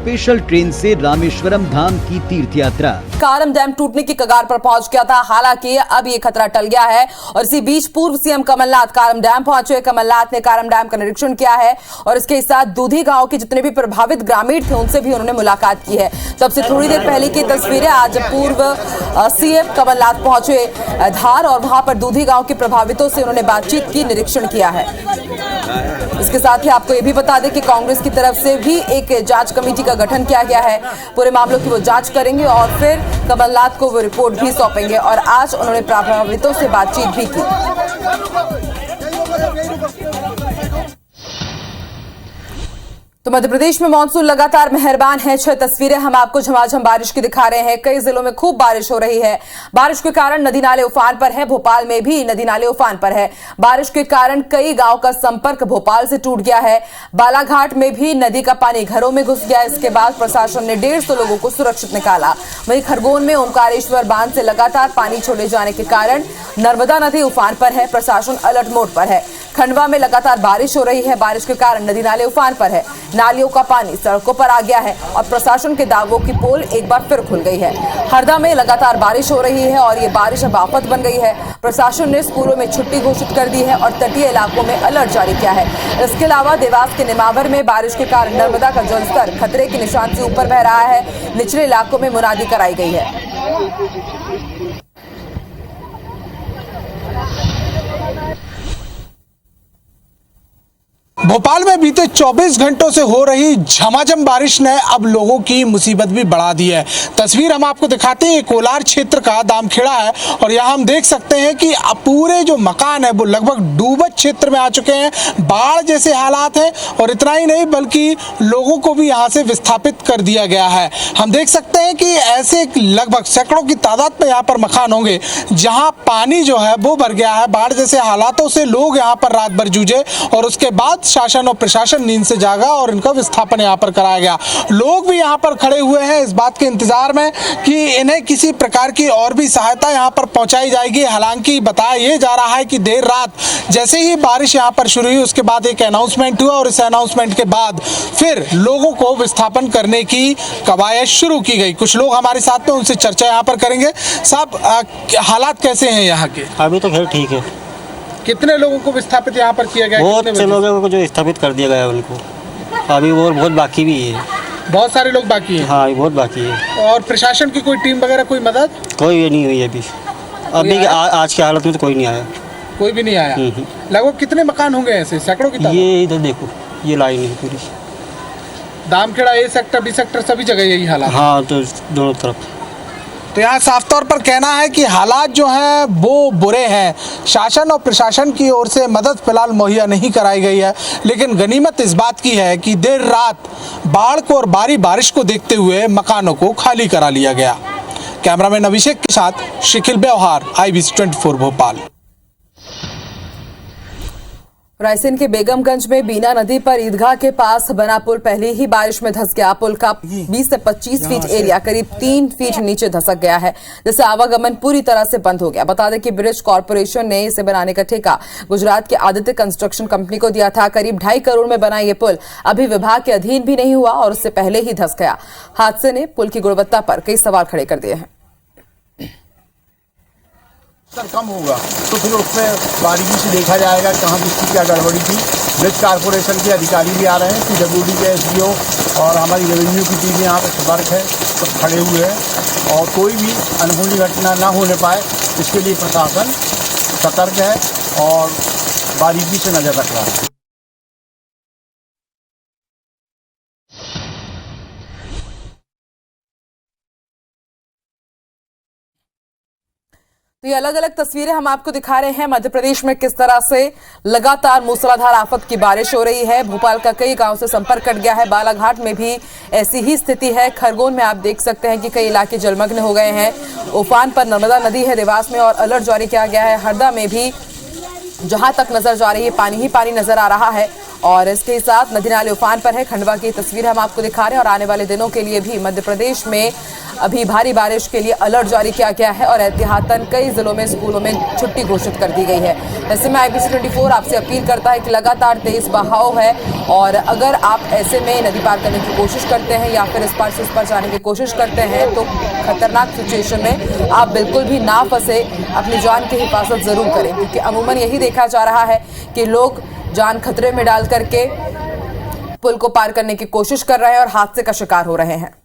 Special train से रामेश्वरम धाम की तीर्थ यात्रा। कारम डैम टूटने की कगार पर पहुंच गया था, हालांकि अब ये खतरा टल गया है और इसी बीच पूर्व सीएम कमलनाथ कारम डैम पहुंचे। कमलनाथ ने कारम डैम का निरीक्षण किया है और इसके साथ दूधी गांव के जितने भी प्रभावित ग्रामीण थे उनसे भी उन्होंने मुलाकात की है। तब से थोड़ी देर पहले की तस्वीरें। आज पूर्व सीएम कमलनाथ पहुंचे धार और वहां पर दूधी गांव के प्रभावितों से उन्होंने बातचीत की, निरीक्षण किया है। इसके साथ ही आपको यह भी बता दें कि कांग्रेस की तरफ से भी एक जांच कमेटी का गठन किया गया है। पूरे मामलों की वो जांच करेंगे और फिर कमलनाथ को वो रिपोर्ट भी सौंपेंगे और आज उन्होंने प्रभावितों से बातचीत भी की। तो मध्य प्रदेश में मानसून लगातार मेहरबान है। 6 तस्वीरें हम आपको झमाझम बारिश की दिखा रहे हैं। कई जिलों में खूब बारिश हो रही है। बारिश के कारण नदी नाले उफान पर है। भोपाल में भी नदी नाले उफान पर है। बारिश के कारण कई गांव का संपर्क भोपाल से टूट गया है। बालाघाट में भी नदी का पानी घरों में घुस गया। इसके बाद प्रशासन ने 150 लोगों को सुरक्षित निकाला। वहीं खरगोन में ओंकारेश्वर बांध से लगातार पानी छोड़े जाने के कारण नर्मदा नदी उफान पर है। प्रशासन अलर्ट मोड पर है। खंडवा में लगातार बारिश हो रही है। बारिश के कारण नदी नाले उफान पर है। नालियों का पानी सड़कों पर आ गया है और प्रशासन के दावों की पोल एक बार फिर खुल गई है। हरदा में लगातार बारिश हो रही है और ये बारिश अब आफत बन गई है। प्रशासन ने स्कूलों में छुट्टी घोषित कर दी है और तटीय इलाकों में अलर्ट जारी किया है। इसके अलावा देवास के निमावर में बारिश के कारण नर्मदा का जलस्तर खतरे के निशान से ऊपर बह रहा है। निचले इलाकों में मुनादी कराई गई है। भोपाल में बीते 24 घंटों से हो रही झमाझम बारिश ने अब लोगों की मुसीबत भी बढ़ा दी है। तस्वीर हम आपको दिखाते हैं, कोलार क्षेत्र का दामखेड़ा है और यहाँ हम देख सकते हैं कि पूरे जो मकान है वो लगभग डूबत क्षेत्र में आ चुके हैं। बाढ़ जैसे हालात हैं और इतना ही नहीं बल्कि लोगों को भी यहाँ से विस्थापित कर दिया गया है। हम देख सकते हैं कि ऐसे लगभग सैकड़ों की तादाद में यहाँ पर मकान होंगे जहाँ पानी जो है वो भर गया है। बाढ़ जैसे हालातों से लोग यहाँ पर रात भर जूझे और उसके बाद शासन और प्रशासन नींद से जागा और इनका विस्थापन यहाँ पर कराया गया। लोग भी यहाँ पर खड़े हुए हैं इस बात के इंतजार में कि इन्हें किसी प्रकार की और भी सहायता यहाँ पर पहुंचाई जाएगी। हालांकि बताया ये जा रहा है कि देर रात जैसे ही बारिश यहाँ पर शुरू हुई उसके बाद एक अनाउंसमेंट हुआ और इस अनाउंसमेंट के बाद फिर लोगों को विस्थापन करने की कवायद शुरू की गई। कुछ लोग हमारे साथ में, उनसे चर्चा यहाँ पर करेंगे। साहब, हालात कैसे हैं यहाँ के? अभी तो खैर ठीक है। कितने लोगों को विस्थापित यहाँ पर किया गया? बहुत से लोगों को जो विस्थापित कर दिया गया है उनको। अभी और बहुत बाकी भी है। बहुत सारे लोग बाकी हैं। हाँ, बहुत बाकी है। और प्रशासन की कोई टीम वगैरह कोई मदद? कोई नहीं हुई अभी आज की हालत में तो कोई नहीं आया। कोई भी नहीं आया। लगभग कितने मकान होंगे ऐसे? सैकड़ों की? ये इधर देखो, ये लाइन है पूरी। Damkheda A sector, B sector सभी जगह यही हालात? हाँ, तो दोनों तरफ। तो यहाँ साफ तौर पर कहना है कि हालात जो हैं वो बुरे हैं। शासन और प्रशासन की ओर से मदद फिलहाल मुहैया नहीं कराई गई है, लेकिन गनीमत इस बात की है कि देर रात बाढ़ को और भारी बारिश को देखते हुए मकानों को खाली करा लिया गया। कैमरामैन अभिषेक के साथ शिखिल व्यवहार, IBC 24 भोपाल। रायसेन के बेगमगंज में बीना नदी पर ईदगाह के पास बना पुल पहले ही बारिश में धंस गया। पुल का 20 से 25 फीट एरिया करीब 3 फीट नीचे धसक गया है, जिससे आवागमन पूरी तरह से बंद हो गया। बता दें कि ब्रिज कॉर्पोरेशन ने इसे बनाने का ठेका गुजरात के आदित्य कंस्ट्रक्शन कंपनी को दिया था। करीब 2.5 करोड़ में बना ये पुल अभी विभाग के अधीन भी नहीं हुआ और उससे पहले ही धंस गया। हादसे ने पुल की गुणवत्ता पर कई सवाल खड़े कर दिए हैं। कम होगा तो फिर उसमें बारीकी से देखा जाएगा कहाँ किसकी क्या गड़बड़ी थी। ब्रिज कॉर्पोरेशन के अधिकारी भी आ रहे हैं, PWD के SDO और हमारी रेवेन्यू की टीम यहाँ पर सतर्क है, सब खड़े हुए हैं और कोई भी अनहोनी घटना ना होने पाए इसके लिए प्रशासन सतर्क है और बारीकी से नजर रख रहा है। तो ये अलग अलग तस्वीरें हम आपको दिखा रहे हैं मध्य प्रदेश में किस तरह से लगातार मूसलाधार आफत की बारिश हो रही है। भोपाल का कई गांव से संपर्क कट गया है। बालाघाट में भी ऐसी ही स्थिति है। खरगोन में आप देख सकते हैं कि कई इलाके जलमग्न हो गए हैं। उफान पर नर्मदा नदी है देवास में और अलर्ट जारी किया गया है। हरदा में भी जहां तक नजर जा रही है पानी ही पानी नजर आ रहा है और इसके साथ नदी नाले उफान पर है। खंडवा की तस्वीर हम आपको दिखा रहे हैं और आने वाले दिनों के लिए भी मध्य प्रदेश में अभी भारी बारिश के लिए अलर्ट जारी किया गया है और एहतियातन कई जिलों में स्कूलों में छुट्टी घोषित कर दी गई है। ऐसे में IBC 24 आपसे अपील करता है कि लगातार तेज बहाव है और अगर आप ऐसे में नदी पार करने की कोशिश करते हैं या फिर इस पार से उस पार जाने की कोशिश करते हैं तो खतरनाक सिचुएशन में आप बिल्कुल भी ना फंसे, अपनी जान की हिफाजत जरूर करें, क्योंकि अमूमन यही देखा जा रहा है कि लोग जान खतरे में डाल करके पुल को पार करने की कोशिश कर रहे हैं और हादसे का शिकार हो रहे हैं।